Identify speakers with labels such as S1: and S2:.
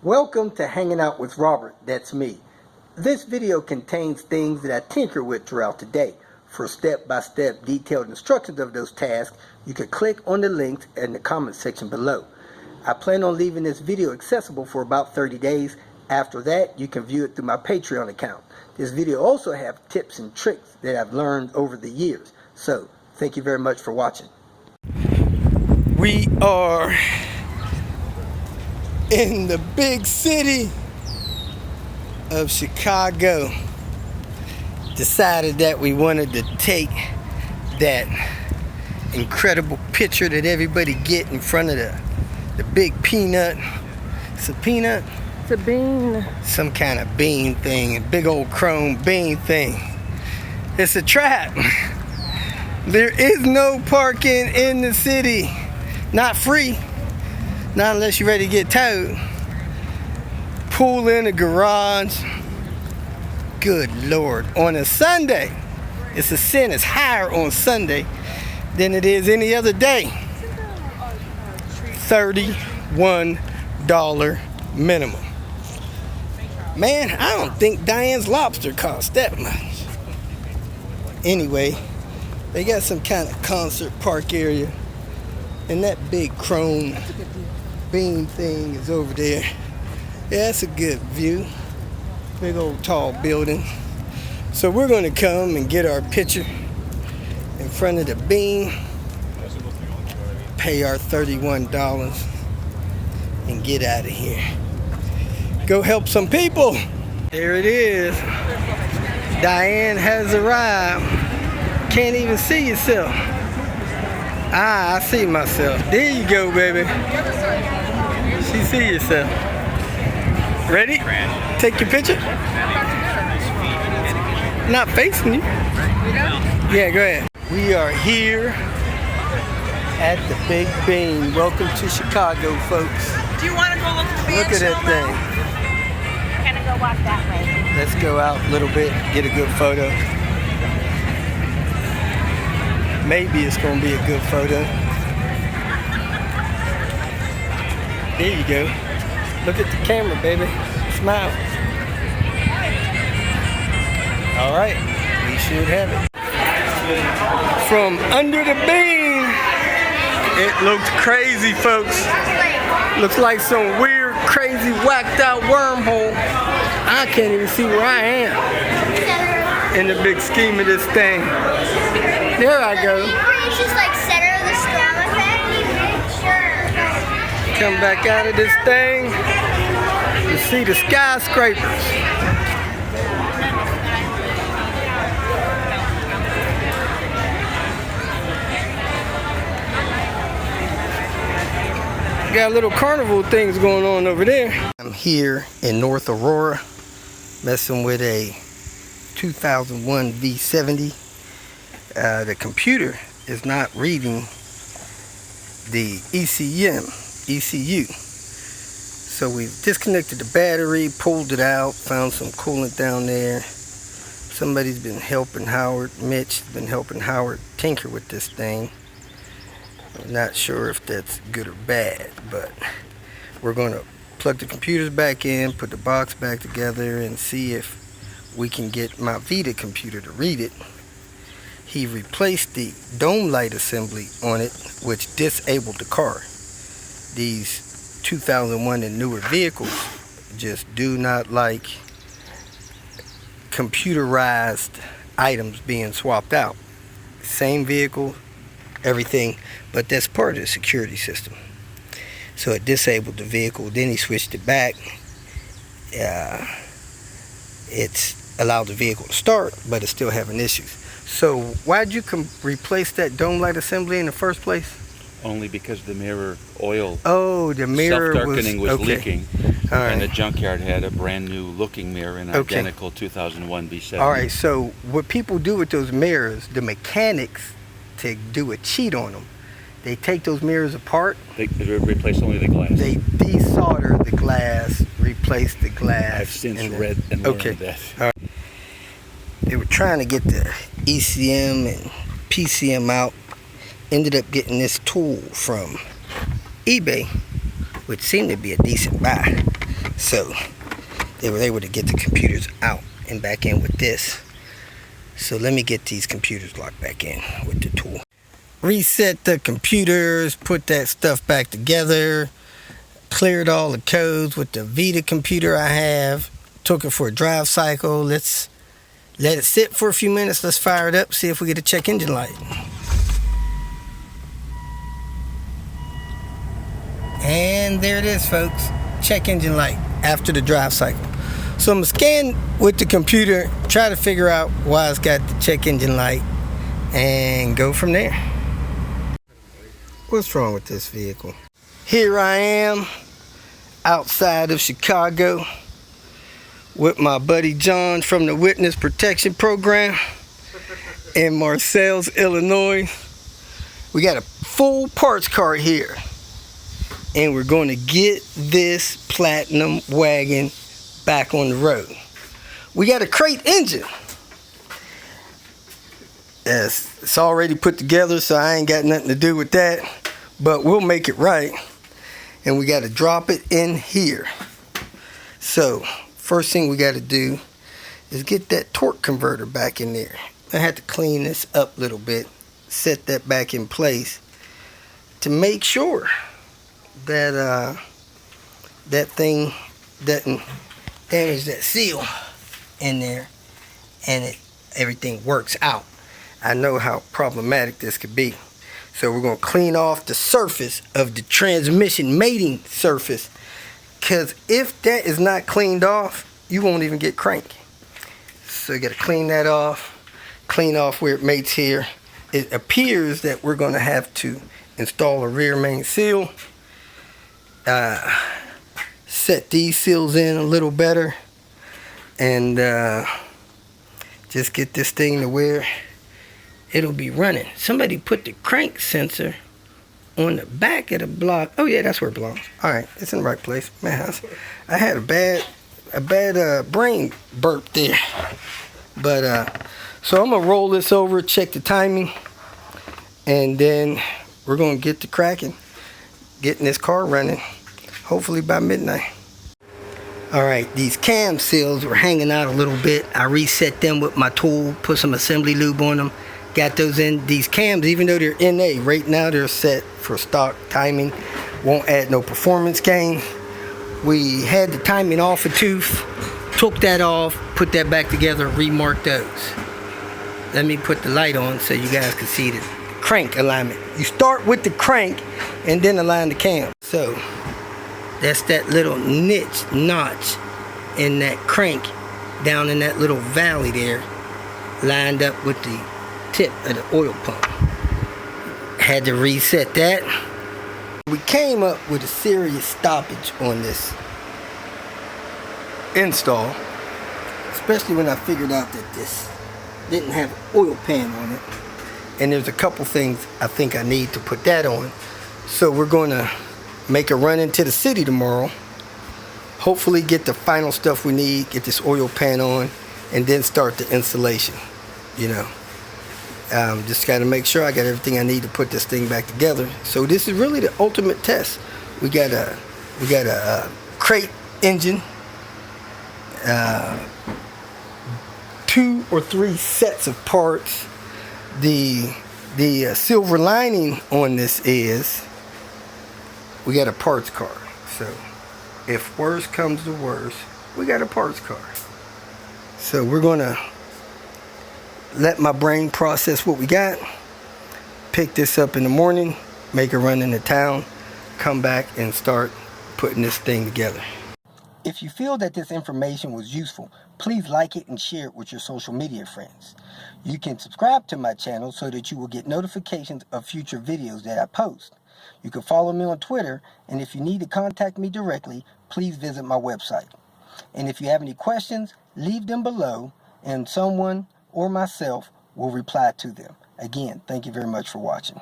S1: Welcome to Hanging Out with Robert, that's me. This video contains things that I tinker with throughout the day. For step-by-step detailed instructions of those tasks, you can click on the links in the comment section below. I plan on leaving this video accessible for about 30 days. After that, you can view it through my Patreon account. This video also has tips and tricks that I've learned over the years. So, thank you very much for watching. We are in the big city of Chicago. Decided that we wanted to take that incredible picture that everybody get in front of the big peanut. It's a peanut?
S2: It's a bean.
S1: Some kind of bean thing, a big old chrome bean thing. It's a trap. There is no parking in the city. Not free. Not unless you're ready to get towed. Pull in the garage. Good Lord. On a Sunday, it's a sin. It's higher on Sunday than it is any other day. $31 minimum. Man, I don't think Diane's Lobster costs that much. Anyway, they got some kind of concert park area. And that big chrome beam thing is over there. Yeah, that's a good view. Big old tall building. So we're going to come and get our picture in front of the beam. Pay our $31 and get out of here. Go help some people. There it is. Diane has arrived. Can't even see yourself. Ah, I see myself. There you go, baby. She see yourself. Ready? Take your picture. Not facing you. Yeah, go ahead. We are here at the Big Bean. Welcome to Chicago, folks.
S2: Do you want to go look at the
S1: Look at that thing.
S2: We're going to go walk that way.
S1: Let's go out a little bit, get a good photo. Maybe it's going to be a good photo. There you go. Look at the camera, baby. Smile. All right, we should have it. From under the beam, it looks crazy, folks. Looks like some weird, crazy, whacked out wormhole. I can't even see where I am in the big scheme of this thing. There I go.
S3: It's just like center of the storm effect. Sure.
S1: Come back out of this thing. You see the skyscrapers. Got little carnival things going on over there. I'm here in North Aurora, messing with a 2001 V70. The computer is not reading the ECU. So we've disconnected the battery, pulled it out, found some coolant down there. Somebody's been helping Howard, Mitch has been helping Howard tinker with this thing. I'm not sure if that's good or bad, but we're going to plug the computers back in, put the box back together, and see if we can get my Vita computer to read it. He replaced the dome light assembly on it, which disabled the car. These 2001 and newer vehicles just do not like computerized items being swapped out. Same vehicle, everything, but that's part of the security system. So it disabled the vehicle, then he switched it back. It's allowed the vehicle to start, but it's still having issues. So why'd you replace that dome light assembly in the first place?
S4: Only because the mirror oil,
S1: the mirror
S4: self-darkening was
S1: okay.
S4: leaking,
S1: Right.
S4: and the junkyard had a brand new looking mirror, an identical 2001 V70.
S1: All right, so what people do with those mirrors, the mechanics, to do a cheat on them, they take those mirrors apart.
S4: They replaced only the glass.
S1: They desolder the glass, replace the glass.
S4: I've since read and learned that.
S1: All right. They were trying to get the ECM and PCM out. Ended up getting this tool from eBay, which seemed to be a decent buy. So they were able to get the computers out and back in with this. So let me get these computers locked back in with the tool. Reset the computers, put that stuff back together, cleared all the codes with the Vita computer I have, took it for a drive cycle. Let's let it sit for a few minutes. Let's fire it up, see if we get a check engine light. And there it is, folks. Check engine light after the drive cycle. So I'm going to scan with the computer, try to figure out why it's got the check engine light, and go from there. What's wrong with this vehicle? Here I am outside of Chicago with my buddy John from the Witness Protection Program in Marseilles, Illinois. We got a full parts cart here, and we're going to get this platinum wagon back on the road. We got a crate engine. It's already put together, so I ain't got nothing to do with that, but we'll make it right. And we got to drop it in here. So first thing we got to do is get that torque converter back in there. I had to clean this up a little bit, set that back in place to make sure that that thing doesn't damage that seal in there, and everything works out. I know how problematic this could be. So we're going to clean off the surface of the transmission mating surface, because if that is not cleaned off, you won't even get crank. So you got to clean that off, clean off where it mates here. It appears that we're going to have to install a rear main seal, set these seals in a little better, and just get this thing to where it'll be running. Somebody put the crank sensor on the back of the block. Oh yeah, that's where it belongs. All right, it's in the right place. Man, I had a bad brain burp there. But so I'm gonna roll this over, check the timing, and then we're gonna get to cracking, getting this car running, hopefully by midnight. All right, these cam seals were hanging out a little bit. I reset them with my tool, put some assembly lube on them, got those in. These cams, even though they're NA, right now they're set for stock timing, won't add no performance gain. We had the timing off a tooth, took that off, put that back together, remarked those. Let me put the light on so you guys can see the crank alignment. You start with the crank and then align the cam. So that's that little notch in that crank down in that little valley there, lined up with the tip of the oil pump. Had to reset that. We came up with a serious stoppage on this install, especially when I figured out that this didn't have an oil pan on it, and there's a couple things I think I need to put that on. So we're going to make a run into the city tomorrow, hopefully get the final stuff we need, get this oil pan on, and then start the installation. You know, just got to make sure I got everything I need to put this thing back together. So this is really the ultimate test. We got a crate engine, 2 or 3 sets of parts. The silver lining on this is we got a parts car. So if worse comes to worse, we got a parts car. So we're gonna let my brain process what we got, pick this up in the morning, make a run into town, come back and start putting this thing together. If you feel that this information was useful, please like it and share it with your social media friends. You can subscribe to my channel so that you will get notifications of future videos that I post. You can follow me on Twitter, and if you need to contact me directly, please visit my website. And if you have any questions, leave them below, and someone or myself will reply to them. Again, thank you very much for watching.